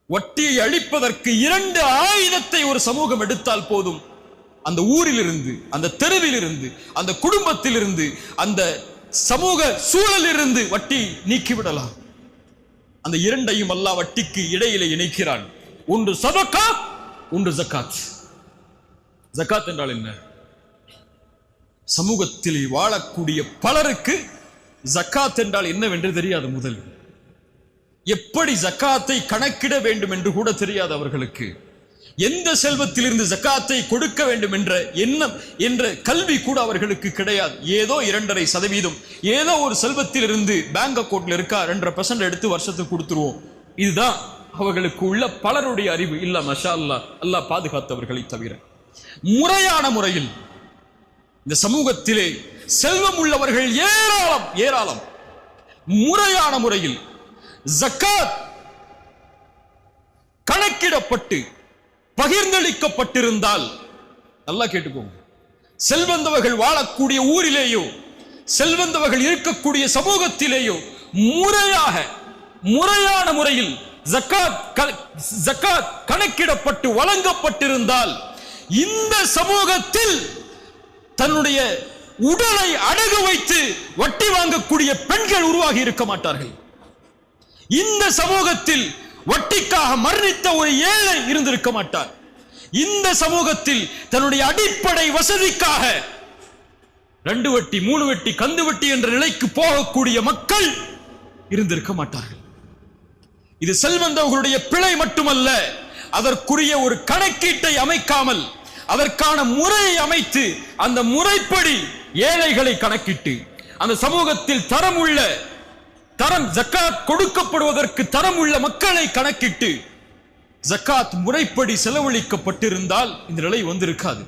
வட்டியை அழிப்பதற்கு 2 ஆயுதத்தை ஒரு சமூகம் எடுத்தால் போதும். அந்த ஊரிலிருந்து, அந்த தெருவிலிருந்து, அந்த குடும்பத்திலிருந்து, அந்த சமூக சூழலிலிருந்து வட்டி நீக்கிவிடலாம். அந்த 2ஐயும் அல்லாஹ் வட்டிக்கு இடையிலே இணைக்கிறான். ஒன்று சதகா, ஒன்று ஜகாத். ஜகாத் என்றால் என்ன? சமூகத்தில் வாழக்கூடிய பலருக்கு ஜகாத் என்றால் என்னவென்று தெரியாது. முதல் எப்படி ஜகாத்தை கணக்கிட வேண்டும் என்று கூட தெரியாது அவர்களுக்கு. எந்த செல்வத்திலிருந்து ஜகாத்தை கொடுக்க வேண்டும் என்ற எண்ணம் என்ற கல்வி கூட அவர்களுக்கு கிடையாது. ஏதோ 2.5%, ஏதோ ஒரு செல்வத்திலிருந்து பேங்க் அக்கௌண்ட்ல இருக்கா 2% எடுத்து வருஷத்துக்கு கொடுத்துருவோம். இதுதான் அவர்களுக்கு உள்ள பலருடைய அறிவு. இல்ல மஷா அல்லாஹ், அல்லாஹ் பாதுகாத்தவர்களை தவிர முறையான முறையில் இந்த சமூகத்திலே செல்வம் உள்ளவர்கள் ஏராளம் ஏராளம். முறையான முறையில் ஜகாத் கணக்கிடப்பட்டு பகிர்ந்தளிக்கப்பட்டிருந்தால், நல்லா கேட்டுக்கோங்க, செல்வந்தவர்கள் வாழக்கூடிய ஊரிலேயோ செல்வந்தவர்கள் இருக்கக்கூடிய சமூகத்திலேயோ முறையான முறையில் ஜகாத் கணக்கிடப்பட்டு வழங்கப்பட்டிருந்தால், இந்த சமூகத்தில் தன்னுடைய உடலை அடகு வைத்து வட்டி வாங்கக்கூடிய பெண்கள் உருவாகி இருக்க மாட்டார்கள். இந்த சமூகத்தில் வட்டிக்காக மரணித்த ஒரு ஏழை இருந்திருக்க மாட்டார். இந்த சமூகத்தில் தன்னுடைய அடிப்படை வசதிக்காக 2 வட்டி 3 வட்டி கந்து வட்டி என்ற நிலைக்கு போகக்கூடிய மக்கள் இருந்திருக்க மாட்டார்கள். இது செல்வந்தவர்களுடைய பிழை மட்டுமல்ல, அதற்குரிய ஒரு கணக்கீட்டை அமைக்காமல் அதற்கான முறையை அமைத்து அந்த முறைப்படி ஏழைகளை கணக்கிட்டு அந்த சமூகத்தில் தரம் ஜகாத் கொடுக்கப்படுவதற்கு தரம் உள்ள மக்களை கணக்கிட்டு ஜகாத் முறைப்படி செலவழிக்கப்பட்டிருந்தால் இந்த நிலை வந்திருக்காது.